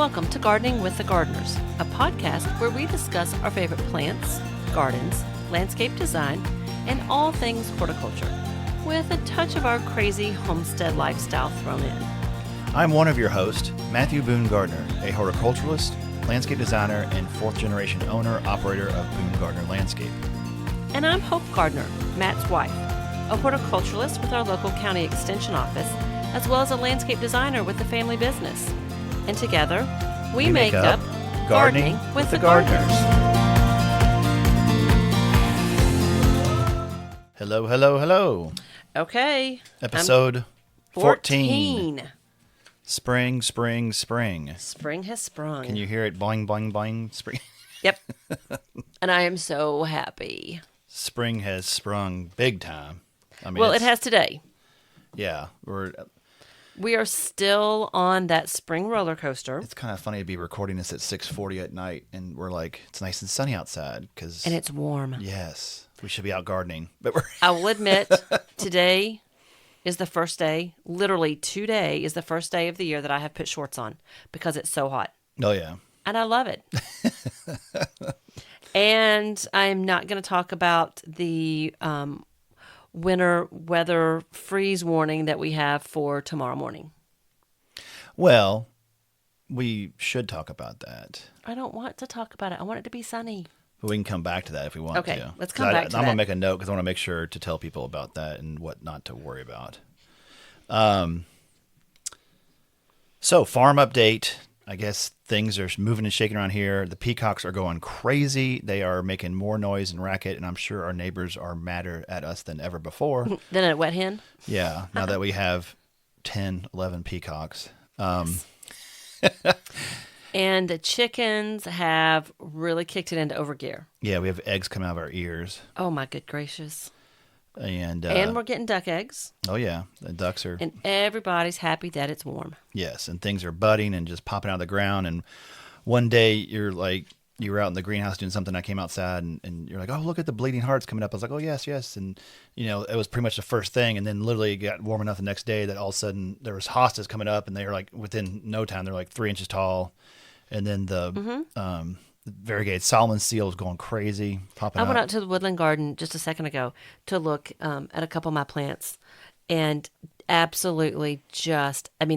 welcome to Gardening with the Gardeners, a podcast where we discuss our favorite plants, gardens, landscape design, and all things horticulture, with a touch of our crazy homestead lifestyle thrown in. I'm one of your hosts, Matthew Boone Gardner, a horticulturalist, landscape designer, and fourth-generation owner-operator of Boone Gardner Landscape. And I'm Hope Gardner, Matt's wife, a horticulturalist with our local county extension office, as well as a landscape designer with the family business. And together, we make up Gardening with the Gardeners. Hello, hello, hello. Okay. Episode 14. Spring, spring, spring. Spring has sprung. Can you hear it boing, boing, boing? Spring. Yep. And I am so happy. Spring has sprung big time. I mean, Well, it has today. Yeah. We are still on that spring roller coaster. It's kind of funny to be recording this at 6:40 at night, and we're like, it's nice and sunny outside. And it's warm. Yes. We should be out gardening. But we're I will admit, today is the first day, literally today is the first day of the year that I have put shorts on because it's so hot. Oh, yeah. And I love it. And I'm not going to talk about the winter weather freeze warning that we have for tomorrow morning. Well, we should talk about that. I don't want to talk about it. I want it to be sunny. But we can come back to that if we want to. Okay, let's come back to that. I'm going to make a note because I want to make sure to tell people about that and what not to worry about. So, farm update. I guess things are moving and shaking around here. The peacocks are going crazy. They are making more noise and racket, and I'm sure our neighbors are madder at us than ever before. Than a wet hen? Yeah, now that we have 10, 11 peacocks. And the chickens have really kicked it into overgear. Yeah, we have eggs coming out of our ears. Oh, my good gracious. And we're getting duck eggs. Oh, yeah. The ducks are... And everybody's happy that it's warm. Yes, and things are budding and just popping out of the ground. And one day you're like, you were out in the greenhouse doing something. I came outside and you're like, oh, look at the bleeding hearts coming up. I was like, oh, yes, yes. And, you know, it was pretty much the first thing. And then literally it got warm enough the next day that all of a sudden there was hostas coming up. And they were like, within no time, they're like 3 inches tall. And then the variegated Solomon seal was going crazy, popping I out. went out to the woodland garden just a second ago to look at a couple of my plants. And absolutely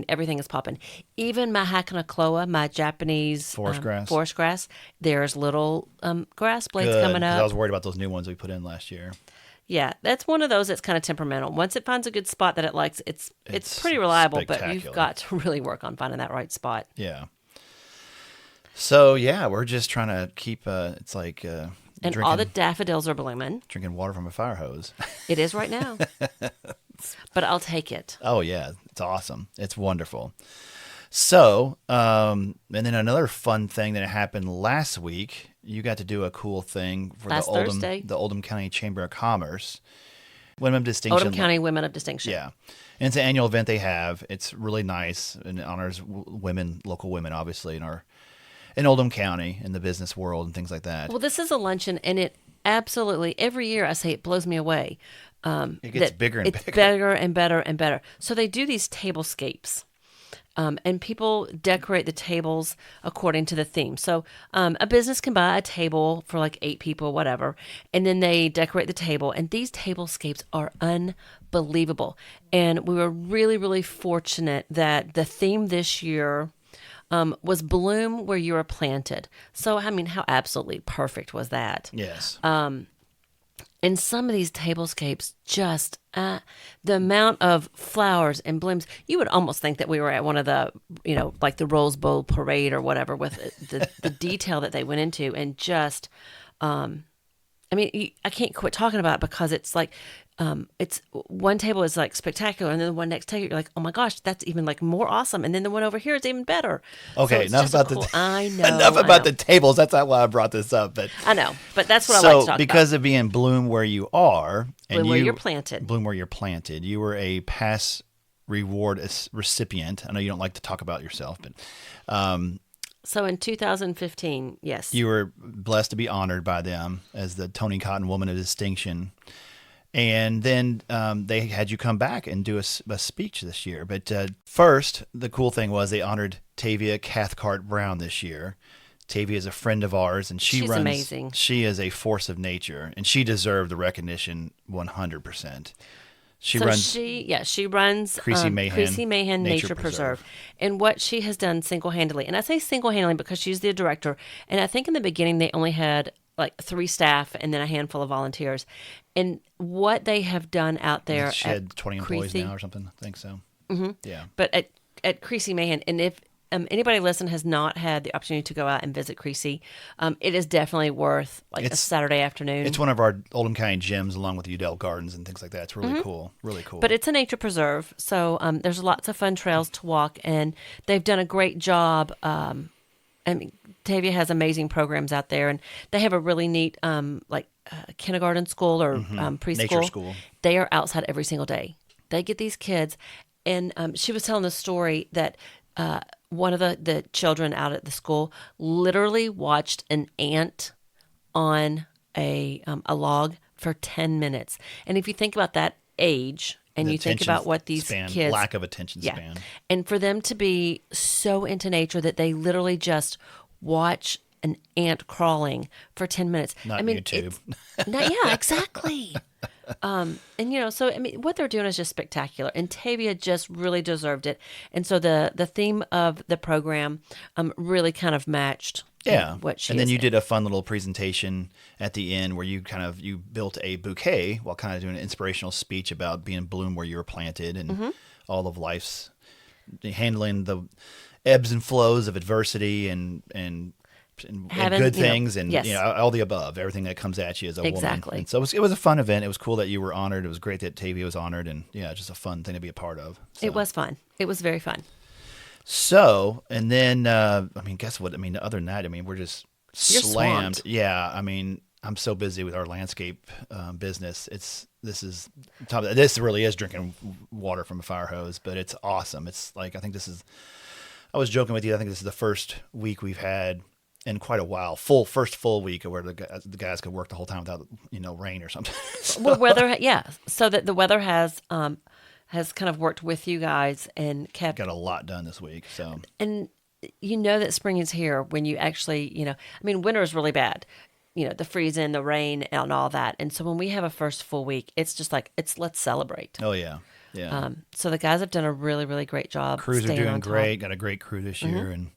everything is popping. Even my Hakanakloa, my Japanese forest grass, there's little grass blades coming up. I was worried about those new ones we put in last year. Yeah, that's one of those that's kind of temperamental. Once it finds a good spot that it likes, it's pretty reliable, but you've got to really work on finding that right spot. Yeah. So, yeah, we're just trying to keep, it's like... and all the daffodils are blooming. Drinking water from a fire hose. It is right now. But I'll take it. Oh, yeah. It's awesome. It's wonderful. So, and then another fun thing that happened last week, you got to do a cool thing for the Oldham County Chamber of Commerce. Women of Distinction. Oldham County Women of Distinction. Yeah. And it's an annual event they have. It's really nice and it honors women, local women, obviously, in Oldham County, in the business world and things like that. Well, this is a luncheon, and it absolutely, every year I say it blows me away. It gets bigger and bigger. It's bigger and better and better. So they do these tablescapes, and people decorate the tables according to the theme. So a business can buy a table for like 8 people, whatever, and then they decorate the table. And these tablescapes are unbelievable. And we were really, really fortunate that the theme this year was bloom where you are planted. So, I mean, how absolutely perfect was that? Yes. And some of these tablescapes, just the amount of flowers and blooms, you would almost think that we were at one of the, like the Rose Bowl parade or whatever with the detail that they went into. And just, I can't quit talking about it because it's like, it's one table is like spectacular, and then the one next to you, you're like, oh my gosh, that's even like more awesome, and then the one over here is even better. Okay, so enough about the tables. That's not why I brought this up, but I know, but that's what I like to talk about. Because of being bloom where you are, bloom where you're planted. Bloom where you're planted. You were a past reward recipient. I know you don't like to talk about yourself, but. So in 2015, yes, you were blessed to be honored by them as the Tony Cotton Woman of Distinction. And then they had you come back and do a speech this year. But first, the cool thing was they honored Tavia Cathcart Brown this year. Tavia is a friend of ours, and She's amazing. She is a force of nature, and she deserved the recognition 100%. She So runs she runs Creasy Mayhan Nature Preserve. And what she has done single-handedly, and I say single-handedly because she's the director, and I think in the beginning they only had like 3 staff and then a handful of volunteers. And what they have done out there She at had 20 employees Creasy, now or something. I think so. Yeah. but at Creasy Mayhan, and if anybody listen has not had the opportunity to go out and visit Creasy, it is definitely worth like a Saturday afternoon. It's one of our Oldham County gyms, along with the Udell Gardens and things like that. It's really cool, really cool. But it's a nature preserve, so there's lots of fun trails to walk, and they've done a great job. I mean, Tavia has amazing programs out there, and they have a really neat kindergarten school or preschool. Nature school. They are outside every single day. They get these kids, and she was telling the story that one of the children out at the school literally watched an ant on a log for 10 minutes. And if you think about that age, and you think about what these kids... Lack of attention span. And for them to be so into nature that they literally just watch an ant crawling for 10 minutes. Not YouTube. Yeah, exactly. So I mean, what they're doing is just spectacular, and Tavia just really deserved it. And so the theme of the program really kind of matched. What she and then you did a fun little presentation at the end where you built a bouquet while kind of doing an inspirational speech about being in bloom where you were planted and all of life's handling the ebbs and flows of adversity and good things and all the above, everything that comes at you as a woman. And so it was a fun event. It was cool that you were honored. It was great that Tavia was honored, and just a fun thing to be a part of. So. It was fun. It was very fun. So, and then, guess what? Other than that, we're just You're slammed. swamped. Yeah. I'm so busy with our landscape business. This really is drinking water from a fire hose, but it's awesome. It's like, I was joking with you. I think this is the first week we've had in quite a while, first full week where the guys could work the whole time without, rain or something. Well, weather, so that the weather has kind of worked with you guys and kept... Got a lot done this week, so... And you know that spring is here when you actually, winter is really bad. The freezing, the rain, and all that. And so when we have a first full week, it's just like, let's celebrate. Oh, yeah. Yeah. So the guys have done a really, really great job. Crews are doing great. Got a great crew this year and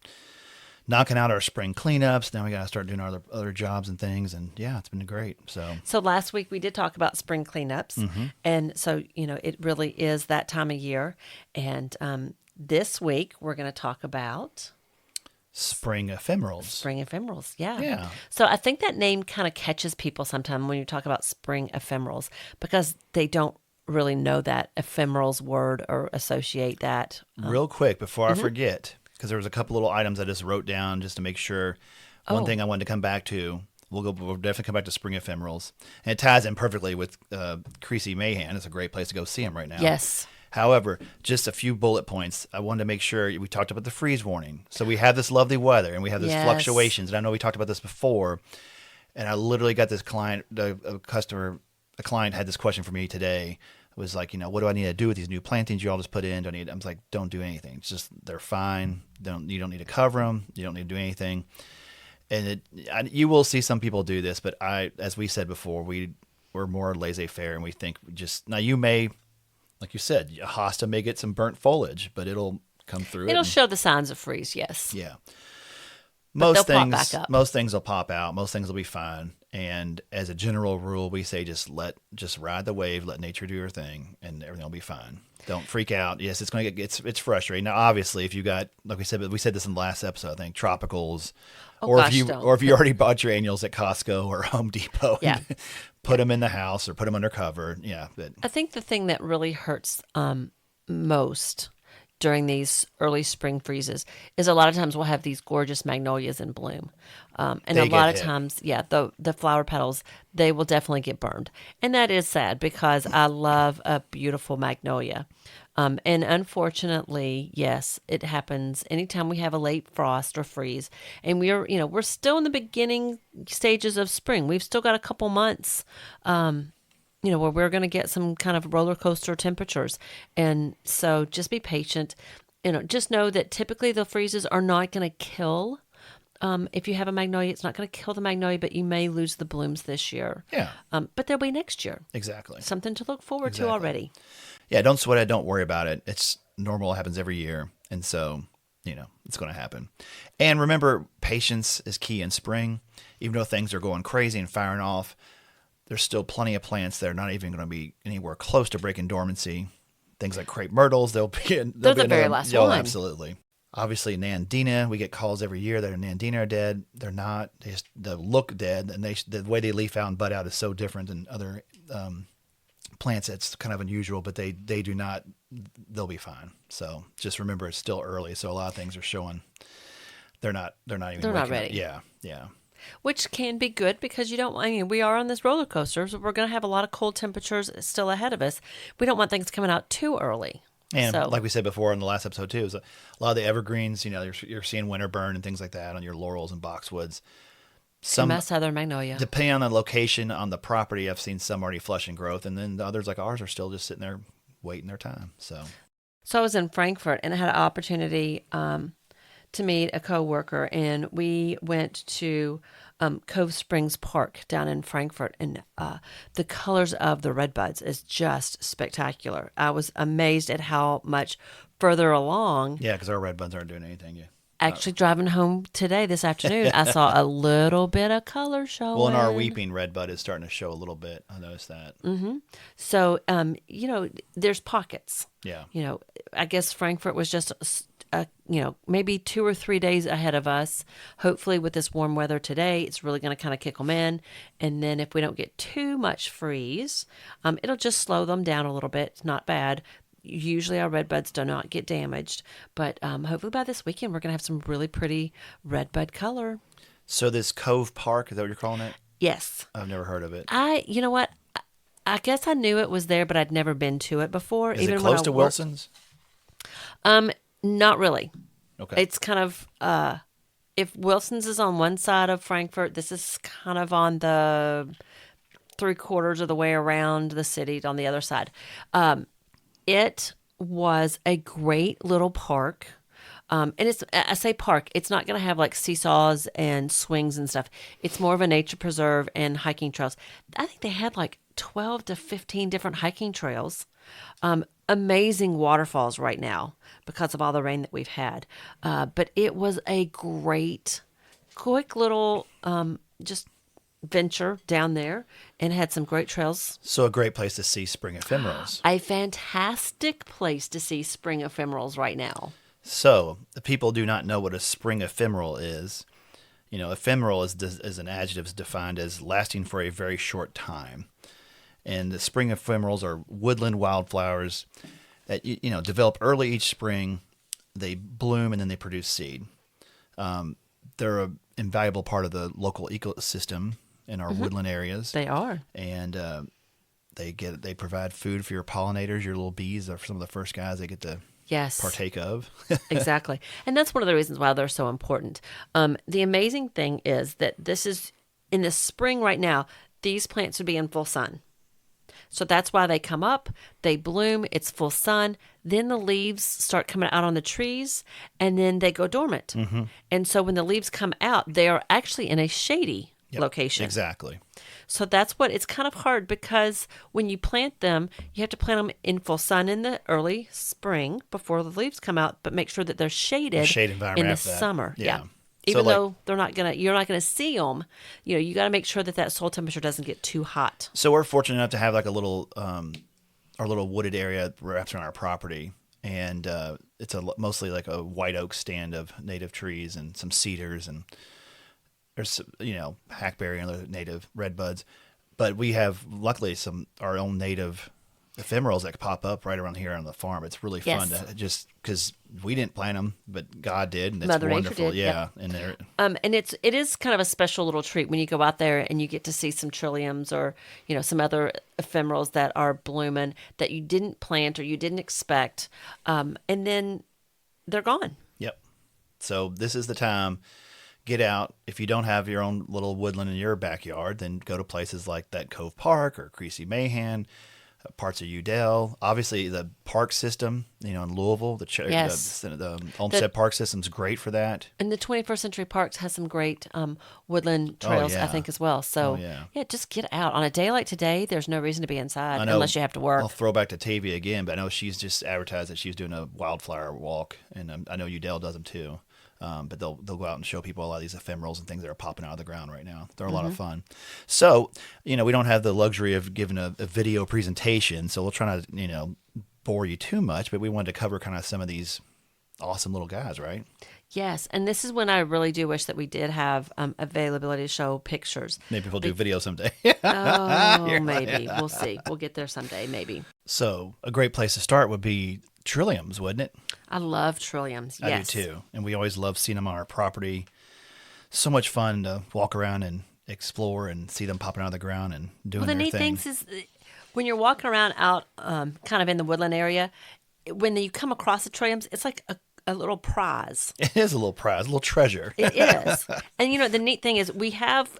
knocking out our spring cleanups. Now we got to start doing our other jobs and things. And it's been great. So last week we did talk about spring cleanups. And so, it really is that time of year. And this week we're going to talk about... Spring Ephemerals. Spring Ephemerals, yeah. Yeah. So I think that name kind of catches people sometimes when you talk about Spring Ephemerals because they don't really know that ephemerals word or associate that. Real quick, before I forget, because there was a couple little items I just wrote down just to make sure. One thing I wanted to come back to, we'll definitely come back to Spring Ephemerals. And it ties in perfectly with Creasy Mayhan. It's a great place to go see them right now. Yes. However, just a few bullet points. I wanted to make sure we talked about the freeze warning. So we have this lovely weather and we have these fluctuations. And I know we talked about this before. And I literally got this client, a client had this question for me today. It was like, what do I need to do with these new plantings you all just put in? I was like, don't do anything. It's just, they're fine. You don't need to cover them. You don't need to do anything. And you will see some people do this, but as we said before, we're more laissez-faire and we think now you may, like you said, a hosta may get some burnt foliage, but it'll come through. It'll show the signs of freeze, yes. Yeah. Most things pop back up. Most things will pop out. Most things will be fine. And as a general rule, we say just ride the wave, let nature do her thing, and everything will be fine. Don't freak out. Yes, it's frustrating. Now, obviously, if you got, like we said this in the last episode, I think tropicals, if you already bought your annuals at Costco or Home Depot, put them in the house or put them under cover. Yeah, I think the thing that really hurts most during these early spring freezes is a lot of times we'll have these gorgeous magnolias in bloom. And a lot of times, the flower petals, they will definitely get burned. And that is sad because I love a beautiful magnolia. And unfortunately, yes, it happens anytime we have a late frost or freeze. And we're still in the beginning stages of spring. We've still got a couple months, where we're going to get some kind of roller coaster temperatures. And so just be patient. just know that typically the freezes are not going to kill. If you have a magnolia, it's not going to kill the magnolia, but you may lose the blooms this year. Yeah. But they'll be next year. Exactly. Something to look forward to Exactly. already. Yeah, don't sweat it. Don't worry about it. It's normal. It happens every year. And so, it's going to happen. And remember, patience is key in spring. Even though things are going crazy and firing off, there's still plenty of plants that are not even going to be anywhere close to breaking dormancy. Things like crepe myrtles, they're the very last Oh, one. absolutely. Obviously, Nandina, we get calls every year that Nandina are dead. They're not. They look dead, and the way they leaf out and bud out is so different than other plants. It's kind of unusual, but they do not. They'll be fine. So just remember, it's still early, so a lot of things are showing. They're not even. They're not waking up. ready. Yeah. Which can be good because we are on this roller coaster, so we're going to have a lot of cold temperatures still ahead of us. We don't want things coming out too early. And so, like we said before in the last episode too, is a lot of the evergreens. You're seeing winter burn and things like that on your laurels and boxwoods. some southern magnolia. Depending on the location on the property, I've seen some already flushing growth, and then the others like ours are still just sitting there waiting their time. So I was in Frankfurt and I had an opportunity to meet a coworker, and we went to Cove Springs Park down in Frankfurt, and the colors of the redbuds is just spectacular. I was amazed at how much further along. yeah, because our red buds aren't doing anything yet. Actually, driving home today, this afternoon, I saw a little bit of color showing. Well, and our weeping red bud is starting to show a little bit. I noticed that. So, there's pockets. Yeah. I guess Frankfurt was just, maybe 2 or 3 days ahead of us. Hopefully, with this warm weather today, it's really going to kind of kick them in. And then if we don't get too much freeze, it'll just slow them down a little bit. It's not bad. Usually our red buds do not get damaged, but hopefully by this weekend we're going to have some really pretty red bud color. So this Cove Park, is that what you're calling it? Yes. I've never heard of it. You know what? I guess I knew it was there, but I'd never been to it before. Is it close to Wilson's? Not really. Okay. It's kind of, if Wilson's is on one side of Frankfurt, this is kind of on the 3/4 of the way around the city on the other side. It was a great little park. And I say park, it's not going to have like seesaws and swings and stuff. It's more of a nature preserve and hiking trails. I think they had like 12 to 15 different hiking trails. Amazing waterfalls right now because of all the rain that we've had. But it was a great, quick little just venture down there and had some great trails. So a great place to see spring ephemerals. A fantastic place to see spring ephemerals right now. So the people do not know what a spring ephemeral is. Ephemeral is an adjective defined as lasting for a very short time. And the spring ephemerals are woodland wildflowers that develop early each spring. They bloom and then they produce seed. They're an invaluable part of the local ecosystem in our woodland areas. They are. And they provide food for your pollinators. Your little bees are some of the first guys they get to partake of. Exactly. And that's one of the reasons why they're so important. The amazing thing is that this is in the spring right now, these plants would be in full sun. So that's why they come up, they bloom, it's full sun, then the leaves start coming out on the trees, and then they go dormant. Mm-hmm. And so when the leaves come out, they are actually in a shady location. Exactly. So that's it's kind of hard because when you plant them, you have to plant them in full sun in the early spring before the leaves come out, but make sure that they're shaded shade environment in the after that. summer. Yeah. Even though you're not gonna see them, you got to make sure that soil temperature doesn't get too hot. So we're fortunate enough to have like a little, our little wooded area wrapped around our property, and it's mostly like a white oak stand of native trees and some cedars, and there's hackberry and other native redbuds, but we have luckily our own native ephemerals that pop up right around here on the farm. It's really fun to just because we didn't plant them, but God did, and it's Mother wonderful. Nature did, yeah, yep. and and it is kind of a special little treat when you go out there and you get to see some trilliums or some other ephemerals that are blooming that you didn't plant or you didn't expect, and then they're gone. Yep. So this is the time. Get out. If you don't have your own little woodland in your backyard, then go to places like that Cove Park or Creasy Mahan. parts of Udell. Obviously, the park system, in Louisville, Yes. the Olmsted Park system's great for that. And the 21st Century Parks has some great woodland Oh, trails, I yeah. think, as well. Oh, So, yeah. yeah, just get out. On a day like today, there's no reason to be inside I know. unless you have to work. I'll throw back to Tavia again, but I know she's just advertised that she's doing a wildflower walk, and I know Udell does them too. But they'll go out and show people a lot of these ephemerals and things that are popping out of the ground right now. They're a lot of fun. So, we don't have the luxury of giving a video presentation, so we'll try not to, bore you too much, but we wanted to cover kind of some of these awesome little guys, right? Yes, and this is when I really do wish that we did have availability to show pictures. Maybe we'll do video someday. Oh, maybe. We'll see. We'll get there someday, maybe. So a great place to start would be trilliums, wouldn't it? I love trilliums. I Yes. do too. And we always love seeing them on our property. So much fun to walk around and explore and see them popping out of the ground and doing Well, the their neat thing. things is when you're walking around out kind of in the woodland area, when you come across the trilliums, it's like a little prize. It is a little prize, a little treasure. It is. And the neat thing is we have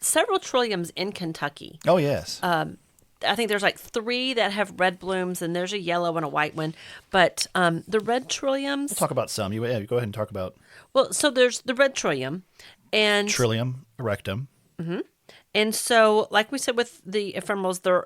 several trilliums in Kentucky. Oh, yes. I think there's like 3 that have red blooms, and there's a yellow and a white one. But the red trilliums. We'll talk about some. You go ahead and talk about Well, so there's the red trillium, and Trillium erectum. so like we said with the ephemerals, they're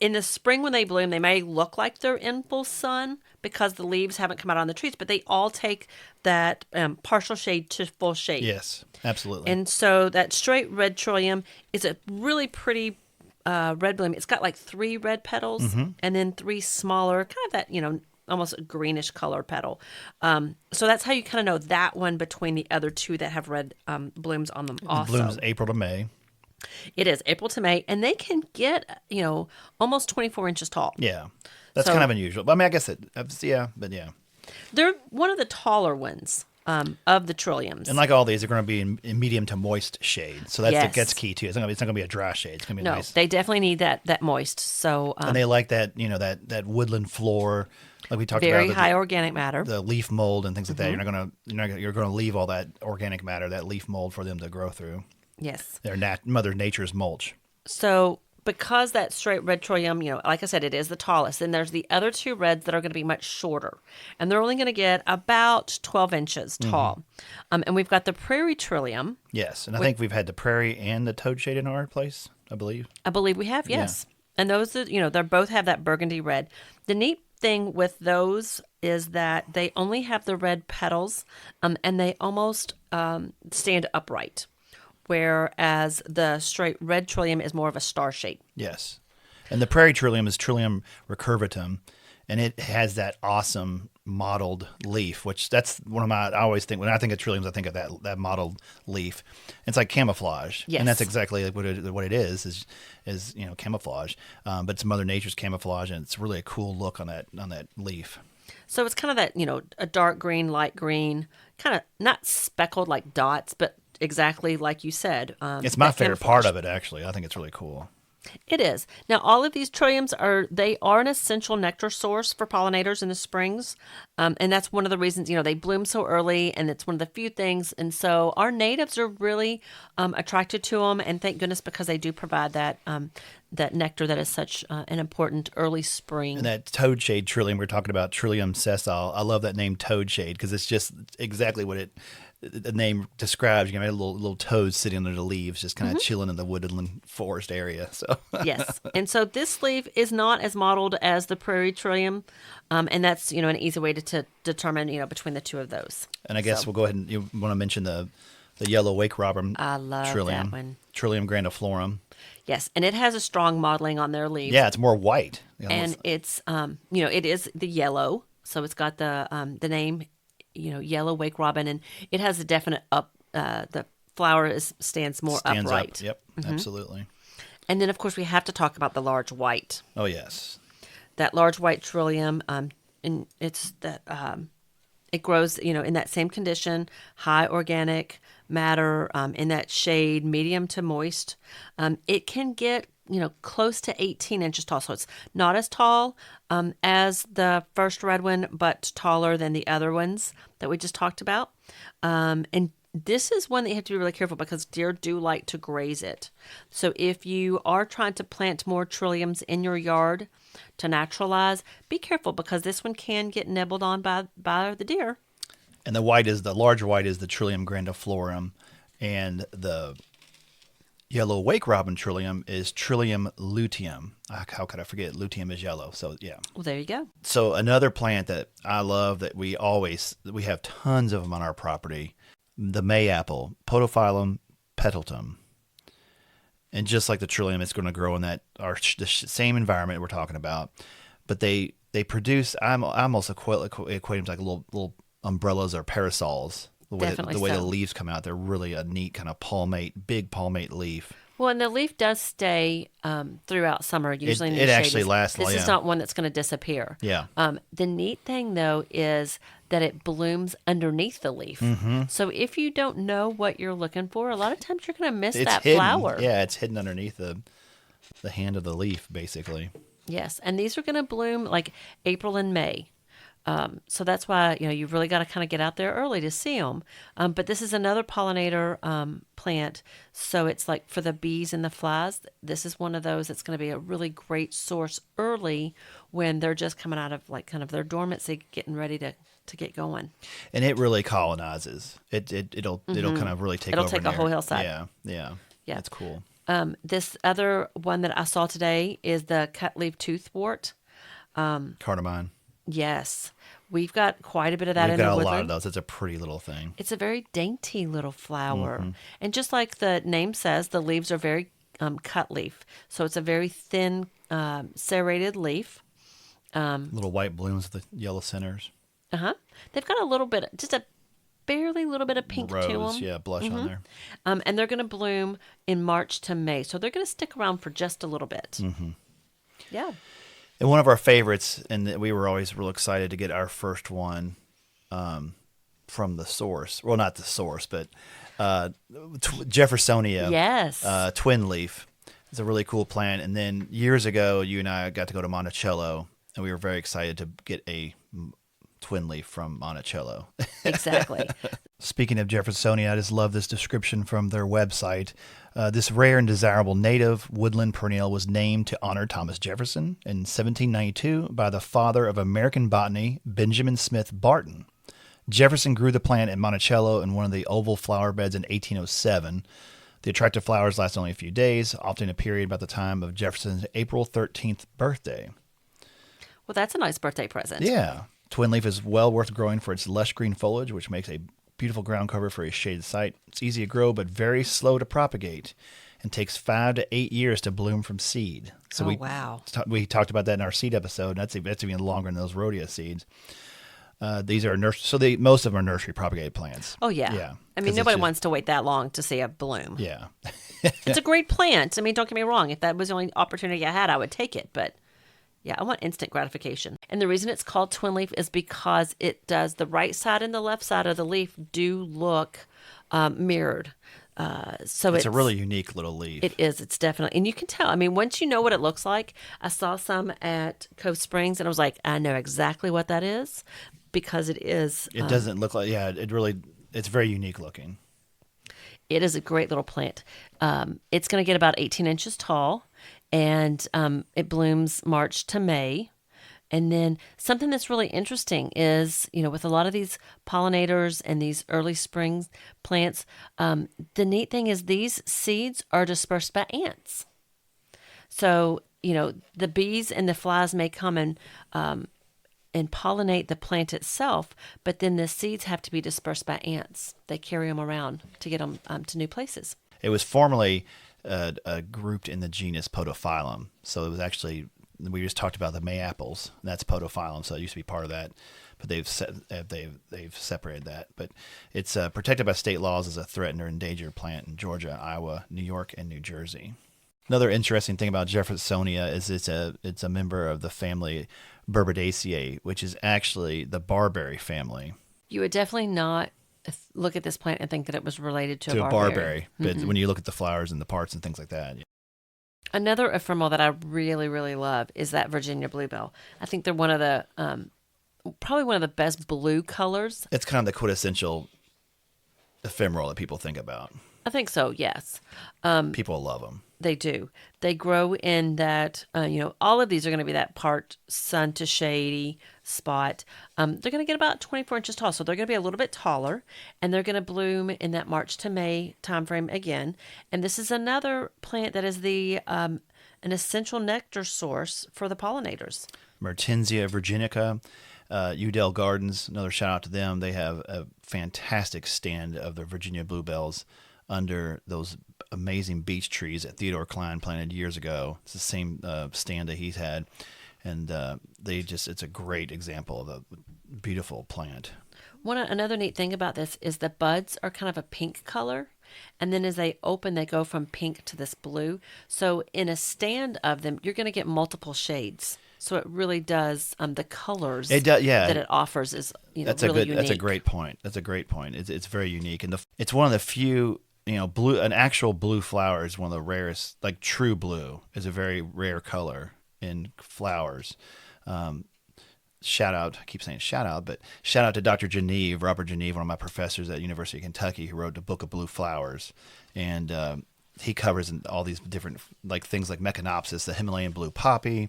in the spring when they bloom, they may look like they're in full sun because the leaves haven't come out on the trees, but they all take that partial shade to full shade. Yes, absolutely. And so that straight red trillium is a really pretty red bloom. It's got like 3 red petals and then 3 smaller, kind of that, almost a greenish color petal. So that's how you kind of know that one between the other 2 that have red blooms on them also. Blooms April to May. It is April to May, and they can get, almost 24 inches tall. Yeah, that's So- kind of unusual. But I mean, I guess yeah. They're one of the taller ones of the trilliums. And like all these, they're going to be in medium to moist shade. So Yes. that's key too. It's not going to be a dry shade. It's going to be No, nice. they definitely need that moist. So And they like that, that woodland floor, like we talked very about. high organic matter. The leaf mold and things like that. You're going to leave all that organic matter, that leaf mold, for them to grow through. Yes. They're Mother Nature's mulch. So because that straight red trillium, like I said, it is the tallest. Then there's the other 2 reds that are going to be much shorter. And they're only going to get about 12 inches tall. And we've got the prairie trillium. Yes, and I think we've had the prairie and the toadshade in our place, I believe. I believe we have, yes. And those, they both have that burgundy red. The neat thing with those is that they only have the red petals and they almost stand upright. Whereas the straight red trillium is more of a star shape. Yes, and the prairie trillium is Trillium recurvatum, and it has that awesome mottled leaf, which that's one of my. I always think when I think of trilliums, I think of that mottled leaf. It's like camouflage, Yes. and that's exactly like what it is camouflage. But it's Mother Nature's camouflage, and it's really a cool look on that leaf. So it's kind of that, a dark green, light green, kind of not speckled like dots, but exactly like you said. It's my that favorite camouflage. part of it, actually. I think it's really cool. It is. Now, all of these trilliums are an essential nectar source for pollinators in the springs. And that's one of the reasons, they bloom so early, and it's one of the few things. And so our natives are really attracted to them, and thank goodness, because they do provide that nectar that is such an important early spring. And that toadshade trillium, we're talking about Trillium sessile. I love that name toadshade because it's just exactly what the name describes. You can have little toads sitting under the leaves, just kind of chilling in the woodland forest area. So Yes. And so this leaf is not as mottled as the prairie trillium. And that's, an easy way to determine, between the 2 of those. And I guess we'll go ahead and you want to mention the yellow wake robin I love trillium, that one. Trillium grandiflorum. Yes. And it has a strong mottling on their leaves. Yeah, it's more white. And it's, it is the yellow. So it's got the name, yellow wake robin. And it has a definite the flower stands more stands upright. up. Yep, absolutely. And then, of course, we have to talk about the large white. Oh, yes. That large white trillium, and it's that it grows, in that same condition, high organic matter, in that shade, medium to moist. It can get, close to 18 inches tall. So it's not as tall as the first red one, but taller than the other ones that we just talked about. And This is one that you have to be really careful because deer do like to graze it. So if you are trying to plant more trilliums in your yard to naturalize, be careful because this one can get nibbled on by the deer. And the larger white is the Trillium grandiflorum, and the yellow wake robin trillium is Trillium luteum. How could I forget? Luteum is yellow, so yeah. Well, there you go. So another plant that I love that we have tons of them on our property, the mayapple, Podophyllum petaltum. And just like the trillium, it's going to grow in the same environment we're talking about. But they produce. I almost equate them to like little umbrellas or parasols. The way the leaves come out, they're really a neat kind of big palmate leaf. Well, and the leaf does stay throughout summer, usually in the It shade. actually lasts. This is not one that's going to disappear. Yeah. The neat thing, though, is that it blooms underneath the leaf. Mm-hmm. So if you don't know what you're looking for, a lot of times you're going to miss that hidden. flower. Yeah, it's hidden underneath the hand of the leaf, basically. Yes, and these are going to bloom like April and May. So that's why, you've really got to kind of get out there early to see them. But this is another pollinator plant. So it's like for the bees and the flies, this is one of those that's going to be a really great source early when they're just coming out of like kind of their dormancy, getting ready to get going. And it really colonizes. It'll kind of really take It'll over. take a whole hillside. Yeah. That's cool. This other one that I saw today is the cut leaf toothwort. Cardamom. Yes. We've got quite a bit of that in the woodland. We've got a lot of those. It's a pretty little thing. It's a very dainty little flower. And just like the name says, the leaves are very cut leaf. So it's a very thin, serrated leaf. Little white blooms with the yellow centers. Uh-huh. They've got a little bit, just a barely little bit of pink Rose, to them. yeah, blush on there. And they're going to bloom in March to May. So they're going to stick around for just a little bit. Yeah. And one of our favorites, and we were always real excited to get our first one from the source. Well, not the source, but Jeffersonia. Yes. Twin leaf. It's a really cool plant. And then years ago, you and I got to go to Monticello, and we were very excited to get a twin leaf from Monticello. Exactly. Speaking of Jeffersonia, I just love this description from their website. This rare and desirable native woodland perennial was named to honor Thomas Jefferson in 1792 by the father of American botany, Benjamin Smith Barton. Jefferson grew the plant at Monticello in one of the oval flower beds in 1807. The attractive flowers last only a few days, often a period about the time of Jefferson's April 13th birthday. Well, that's a nice birthday present. Yeah. Twin leaf is well worth growing for its lush green foliage, which makes a beautiful ground cover for a shaded site. It's easy to grow, but very slow to propagate, and takes 5 to 8 years to bloom from seed. So wow. We talked about that in our seed episode. And that's even longer than those rhodia seeds. These are most of them are nursery propagated plants. Oh yeah. Yeah. I mean, nobody wants to wait that long to see a bloom. Yeah. It's a great plant. I mean, don't get me wrong. If that was the only opportunity I had, I would take it. But yeah, I want instant gratification. And the reason it's called twin leaf is because it does, the right side and the left side of the leaf do look mirrored. So it's a really unique little leaf. It is. It's definitely, and you can tell. I mean, once you know what it looks like, I saw some at Cove Springs, and I was like, I know exactly what that is because it is. It doesn't look like. Yeah, it's very unique looking. It is a great little plant. It's going to get about 18 inches tall, and it blooms March to May. And then something that's really interesting is, with a lot of these pollinators and these early spring plants, the neat thing is these seeds are dispersed by ants. So, the bees and the flies may come and pollinate the plant itself, but then the seeds have to be dispersed by ants. They carry them around to get them to new places. It was formerly grouped in the genus Podophyllum. So it was actually, we just talked about the mayaples. That's Podophyllum, so it used to be part of that. But they've separated that. But it's protected by state laws as a threatened or endangered plant in Georgia, Iowa, New York, and New Jersey. Another interesting thing about Jeffersonia is it's a member of the family Berbedaceae, which is actually the barberry family. You would definitely not look at this plant and think that it was related to a barberry. But when you look at the flowers and the parts and things like that. Yeah. Another ephemeral that I really, really love is that Virginia bluebell. I think they're one of the, probably one of the best blue colors. It's kind of the quintessential ephemeral that people think about. I think so, yes. People love them. They do. They grow in that, all of these are going to be that part sun to shady spot. They're going to get about 24 inches tall. So they're going to be a little bit taller and they're going to bloom in that March to May timeframe again. And this is another plant that is an essential nectar source for the pollinators. Mertensia virginica, Udell Gardens, another shout out to them. They have a fantastic stand of their Virginia bluebells under those amazing beech trees that Theodore Klein planted years ago. It's the same stand that he's had. And it's a great example of a beautiful plant. Another neat thing about this is the buds are kind of a pink color. And then as they open, they go from pink to this blue. So in a stand of them, you're going to get multiple shades. So it really does, the colors yeah. that it offers is That's really unique. That's a great point. It's very unique. And it's one of the few, an actual blue flower is one of the rarest, like true blue is a very rare color in flowers. Shout out, I keep saying shout out, but shout out to Dr. Robert Geneve, one of my professors at University of Kentucky, who wrote the Book of Blue Flowers. And he covers all these different things like Meconopsis, the Himalayan blue poppy,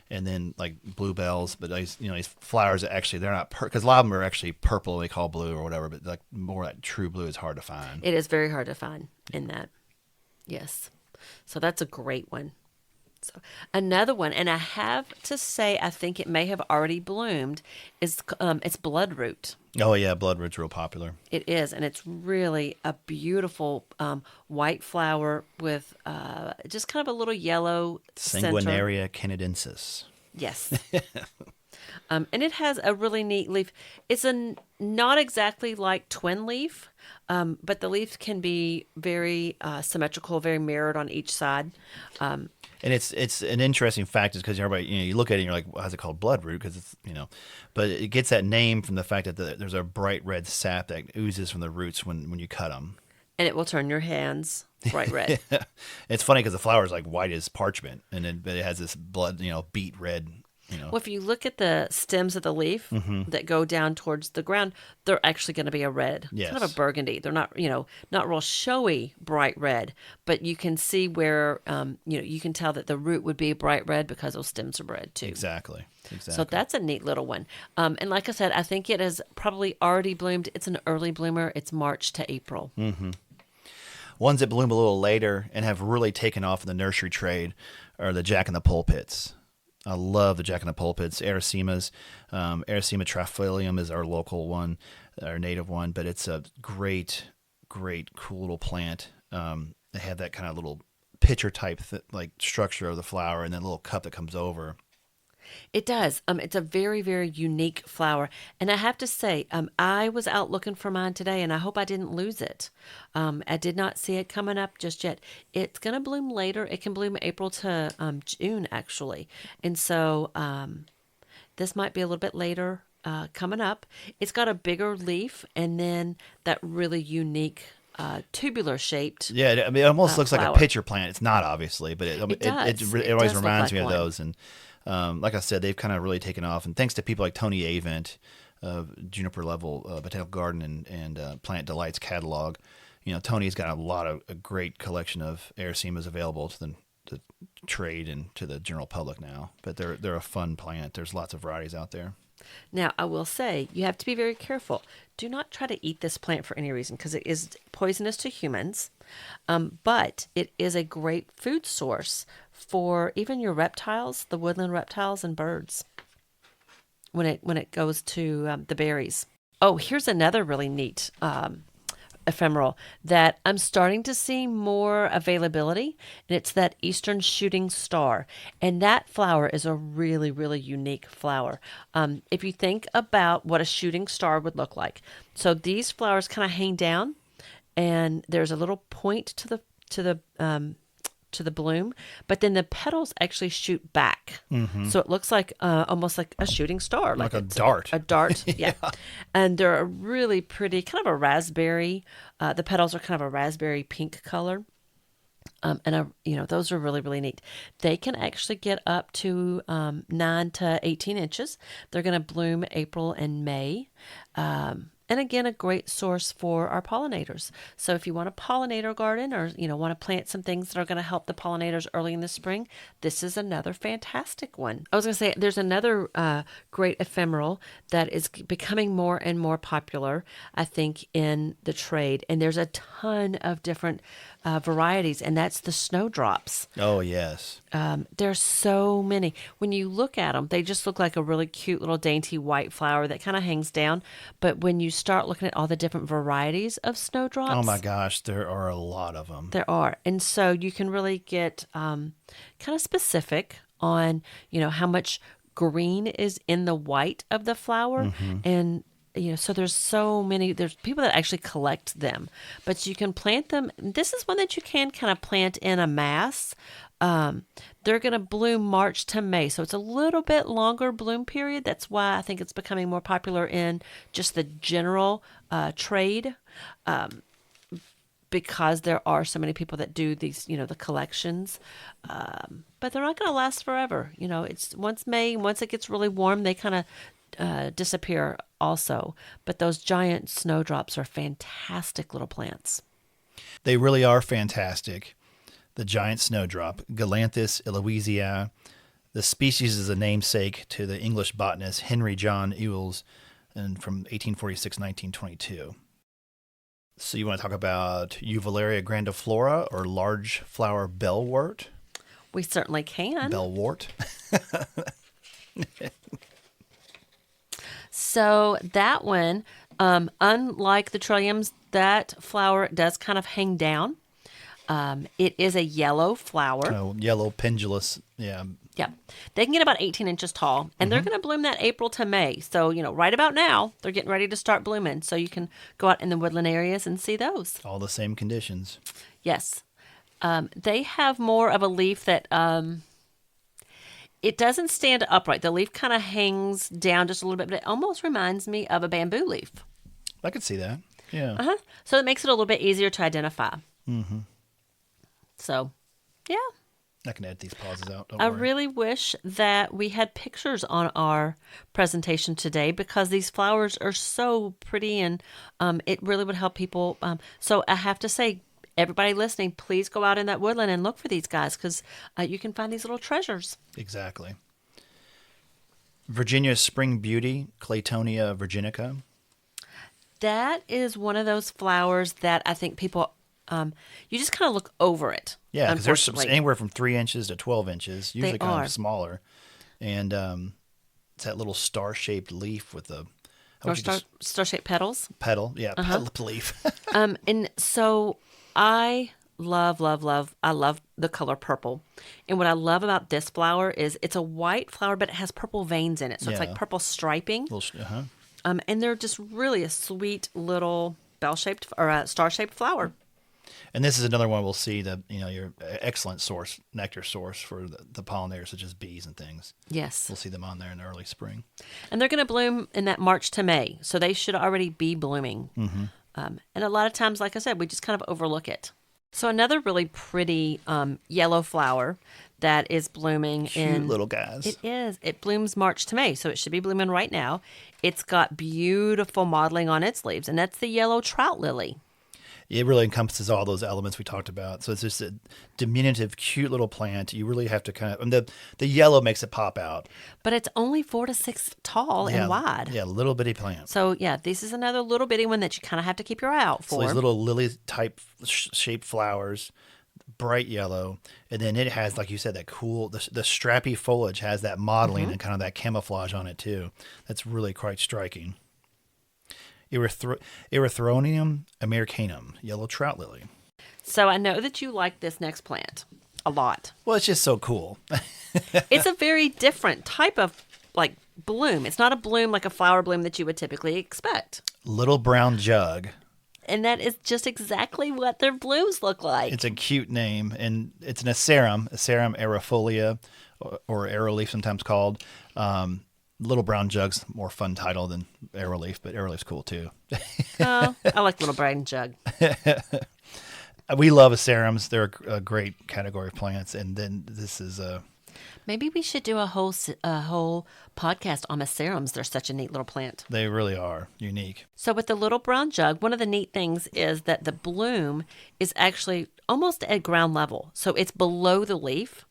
and then like bluebells. But these flowers actually, they're not, because a lot of them are actually purple, they call blue or whatever, but like more like true blue is hard to find. It is very hard to find in that. Yes. So that's a great one. So another one, and I have to say, I think it may have already bloomed, is it's bloodroot. Oh yeah, bloodroot's real popular. It is, and it's really a beautiful white flower with just kind of a little yellow Sanguinaria canadensis. Yes. And it has a really neat leaf. It's not exactly like twin leaf, but the leaf can be very symmetrical, very mirrored on each side. And it's an interesting fact is because everybody, you look at it and you're like, why is it called bloodroot? Because it's, but it gets that name from the fact that there's a bright red sap that oozes from the roots when you cut them. And it will turn your hands bright red. It's funny because the flower is like white as parchment, but it has this blood, beet red. Well, if you look at the stems of the leaf that go down towards the ground, they're actually going to be a red. Yes. Kind of a burgundy. They're not, not real showy bright red, but you can see where, you can tell that the root would be bright red because those stems are red too. Exactly. So that's a neat little one. And like I said, I think it has probably already bloomed. It's an early bloomer. It's March to April. Mm-hmm. Ones that bloom a little later and have really taken off in the nursery trade are the jack-in-the-pulpits. I love the jack-in-the-pulpits, Erasemas. Erasema trifolium is our local one, our native one, but it's a great, cool little plant. They have that kind of little pitcher type structure of the flower and that little cup that comes over. It does. It's a very, very unique flower. And I have to say, I was out looking for mine today, and I hope I didn't lose it. I did not see it coming up just yet. It's going to bloom later. It can bloom April to June, actually. And so this might be a little bit later coming up. It's got a bigger leaf and then that really unique tubular shaped. Yeah, it almost looks flower. like a pitcher plant. It's not, obviously, but it always does reminds me look like of one. those. And like I said, they've kind of really taken off. And thanks to people like Tony Avent of Juniper Level Botanical Garden and Plant Delights catalog, Tony's got a great collection of Erasemas available to the trade and to the general public now. But they're a fun plant. There's lots of varieties out there. Now, I will say, you have to be very careful. Do not try to eat this plant for any reason because it is poisonous to humans, but it is a great food source for even your reptiles, the woodland reptiles and birds, when it goes to the berries. Oh, here's another really neat ephemeral that I'm starting to see more availability, and it's that Eastern Shooting Star. And that flower is a really, really unique flower. If you think about what a shooting star would look like, so these flowers kind of hang down, and there's a little point to the bloom, but then the petals actually shoot back. Mm-hmm. So it looks like almost like a shooting star. Like a dart. A dart, yeah. And they're a really pretty, kind of a raspberry. The petals are kind of a raspberry pink color. And those are really, really neat. They can actually get up to 9 to 18 inches. They're going to bloom April and May. And again, a great source for our pollinators. So if you want a pollinator garden or want to plant some things that are going to help the pollinators early in the spring, this is another fantastic one. I was going to say there's another great ephemeral that is becoming more and more popular, I think, in the trade. And there's a ton of different varieties, and that's the snowdrops. Oh, yes. There's so many. When you look at them, they just look like a really cute little dainty white flower that kind of hangs down. But when you start looking at all the different varieties of snowdrops, Oh, my gosh. There are a lot of them. there are. And so you can really get kind of specific on, how much green is in the white of the flower. And so there's so many, there's people that actually collect them, but you can plant them. This is one that you can kind of plant in a mass. They're going to bloom March to May. So it's a little bit longer bloom period. That's why I think it's becoming more popular in just the general trade. Because there are so many people that do these, the collections, but they're not going to last forever. It's once it gets really warm, they kind of disappear also. But those giant snowdrops are fantastic little plants. They really are fantastic. The giant snowdrop, Galanthus eloisii. The species is a namesake to the English botanist Henry John Ewells and from 1846-1922. So you want to talk about Uvularia grandiflora or large flower bellwort? We certainly can. Bellwort. So that one, unlike the trilliums, that flower does kind of hang down. It is a yellow flower. Oh, yellow pendulous. Yeah. Yeah. They can get about 18 inches tall, and they're going to bloom that April to May. So, right about now, they're getting ready to start blooming. So you can go out in the woodland areas and see those. All the same conditions. Yes. They have more of a leaf that it doesn't stand upright. The leaf kind of hangs down just a little bit, but it almost reminds me of a bamboo leaf. I could see that. Yeah. Uh-huh. So it makes it a little bit easier to identify. Mm-hmm. So, yeah. I can edit these pauses out. Don't I worry. really wish that we had pictures on our presentation today because these flowers are so pretty and it really would help people. So I have to say, everybody listening, please go out in that woodland and look for these guys because you can find these little treasures. Exactly. Virginia's Spring Beauty, Claytonia virginica. That is one of those flowers that I think people, you just kind of look over it. Yeah, because there's unfortunately. anywhere from 3 inches to 12 inches, usually They kind are. of smaller. And it's that little star-shaped leaf with the Or star-shaped petals. petal. Yeah, petal leaf. And so I love the color purple. And what I love about this flower is it's a white flower, but it has purple veins in it. So it's Yeah. like purple striping. Uh-huh. And they're just really a sweet little bell-shaped or a star-shaped flower. And this is another one we'll see your excellent source, nectar source for the pollinators, such as bees and things. Yes. We'll see them on there in the early spring. And they're going to bloom in that March to May. So they should already be blooming. Mm-hmm. And a lot of times, like I said, we just kind of overlook it. So another really pretty yellow flower that is blooming Cute little guys. It is. It blooms March to May, so it should be blooming right now. It's got beautiful mottling on its leaves, and that's the yellow trout lily. It really encompasses all those elements we talked about. So it's just a diminutive, cute little plant. You really have to kind of, and the yellow makes it pop out. But it's only 4 to 6 tall and wide. Yeah, little bitty plant. So yeah, this is another little bitty one that you kind of have to keep your eye out So for. these little lily type shaped flowers, bright yellow, and then it has, like you said, that cool, the strappy foliage has that mottling and kind of that camouflage on it too. That's really quite striking. Erythronium americanum, yellow trout lily. So I know that you like this next plant a lot. Well, it's just so cool. It's a very different type of bloom. It's not a bloom like a flower bloom that you would typically expect. Little brown jug. And that is just exactly what their blooms look like. It's a cute name, and it's an Asarum aerifolia, or arrowleaf sometimes called. Little brown jug's more fun title than arrowleaf, but arrowleaf's cool too. Oh, I like little brown jug. We love Acerums. They're a great category of plants, and then this is Maybe we should do a whole podcast on Macerums. They're such a neat little plant. They really are unique. So with the little brown jug, one of the neat things is that the bloom is actually almost at ground level. So it's below the leaf,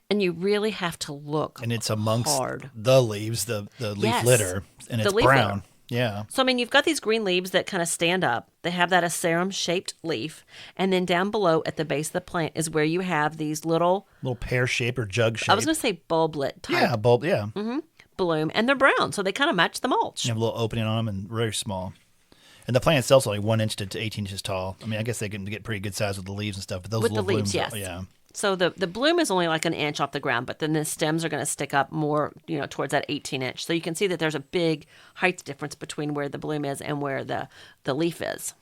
and you really have to look And it's amongst hard. the leaves, the leaf Yes, litter, and the it's leaf brown. litter. Yeah. So, I mean, you've got these green leaves that kind of stand up. They have that acerum-shaped leaf. And then down below at the base of the plant is where you have these little, Little pear shape or jug shape. I was going to say bulblet type Yeah, bulb. Yeah. bloom. And they're brown, so they kind of match the mulch. You have a little opening on them and very small. And the plant itself is only 1 inch to 18 inches tall. I mean, I guess they can get pretty good size with the leaves and stuff. But those With the little leaves, blooms, yes. yeah. So the bloom is only like an inch off the ground, but then the stems are going to stick up more, towards that 18 inch. So you can see that there's a big height difference between where the bloom is and where the leaf is.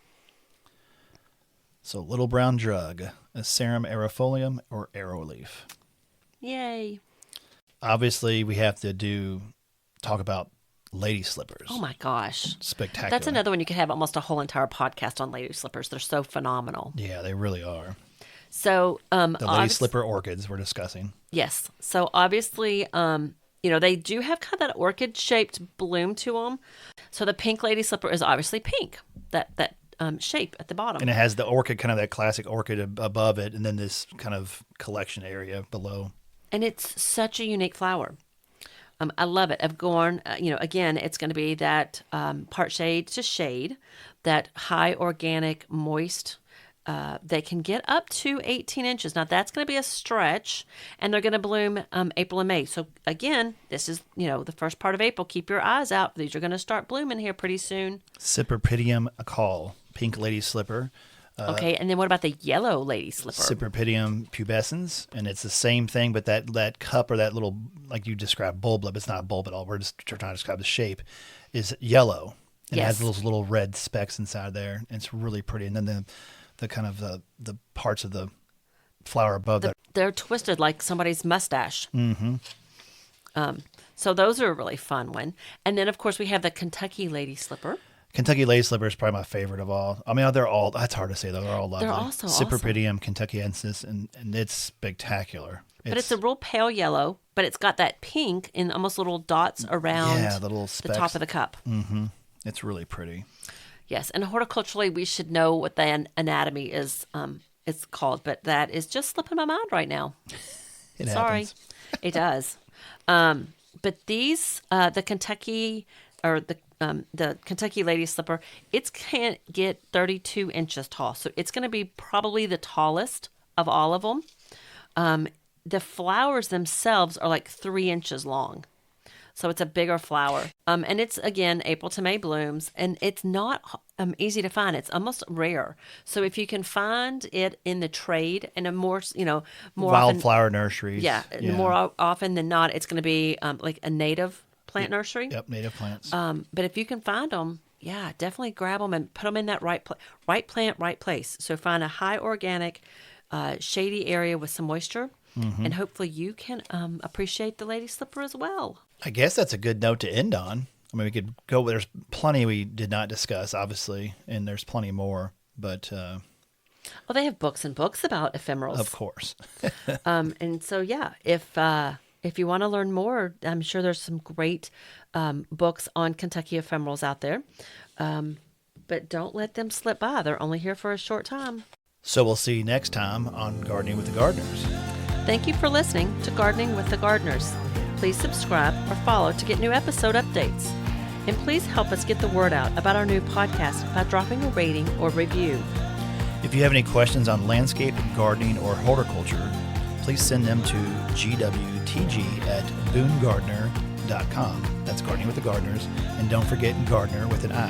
So little brown jug, Acerum aerifolium or arrowleaf. Yay. Obviously, we have to talk about lady slippers. Oh my gosh. Spectacular. That's another one you could have almost a whole entire podcast on lady slippers. They're so phenomenal. Yeah, they really are. So, The lady slipper orchids we're discussing. yes. So obviously, they do have kind of that orchid-shaped bloom to them. So the pink lady slipper is obviously pink. That shape at the bottom. And it has the orchid, kind of that classic orchid above it, and then this kind of collection area below. And it's such a unique flower. I love it. I've gone, again, it's going to be that part shade to shade, that high organic, moist. They can get up to 18 inches. Now, that's going to be a stretch, and they're going to bloom April and May. So, again, this is, the first part of April. Keep your eyes out. These are going to start blooming here pretty soon. Cypripedium accal, pink lady slipper. Okay, and then what about the yellow lady slipper? Cypripedium pubescens, and it's the same thing, but that cup or that little, like you described, bulb, it's not a bulb at all. We're just trying to describe the shape, is yellow. And it has those little red specks inside there. And it's really pretty. And then the kind of the parts of the flower above that. They're twisted like somebody's mustache. Mm-hmm. So those are a really fun one. And then, of course, we have the Kentucky lady slipper. Kentucky lady slipper is probably my favorite of all. I mean, they're all, that's hard to say, though. They're all lovely. They're also Cypripedium kentuckiensis, and it's spectacular. But it's a real pale yellow, but it's got that pink in almost little dots around the little the top of the cup. Mm-hmm. It's really pretty. Yes, and horticulturally, we should know what the anatomy is called, but that is just slipping my mind right now. Sorry, happens. It does. But these, the Kentucky or the Kentucky lady slipper, it can't get 32 inches tall, so it's going to be probably the tallest of all of them. The flowers themselves are like 3 inches long. So it's a bigger flower. And it's, again, April to May blooms. And it's not easy to find. It's almost rare. So if you can find it in the trade and more wildflower nurseries. Yeah, more often than not, it's going to be like a native plant nursery. Yep, native plants. But if you can find them, yeah, definitely grab them and put them in that right plant, right place. So find a high organic, shady area with some moisture. Mm-hmm. And hopefully you can appreciate the lady slipper as well. I guess that's a good note to end on. I mean, we could go, there's plenty we did not discuss, obviously, and there's plenty more, but... well, they have books and books about ephemerals. Of course. And so, yeah, if you want to learn more, I'm sure there's some great books on Kentucky ephemerals out there. But don't let them slip by. They're only here for a short time. So we'll see you next time on Gardening with the Gardeners. Thank you for listening to Gardening with the Gardeners. Please subscribe or follow to get new episode updates. And please help us get the word out about our new podcast by dropping a rating or review. If you have any questions on landscape, gardening, or horticulture, please send them to gwtg@boonegardner.com. That's Gardening with the Gardeners. And don't forget Gardner with an I,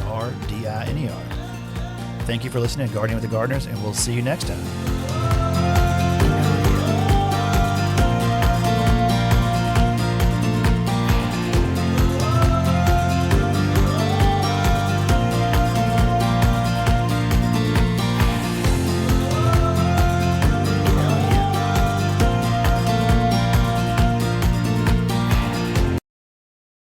Gardiner. Thank you for listening to Gardening with the Gardeners, and we'll see you next time.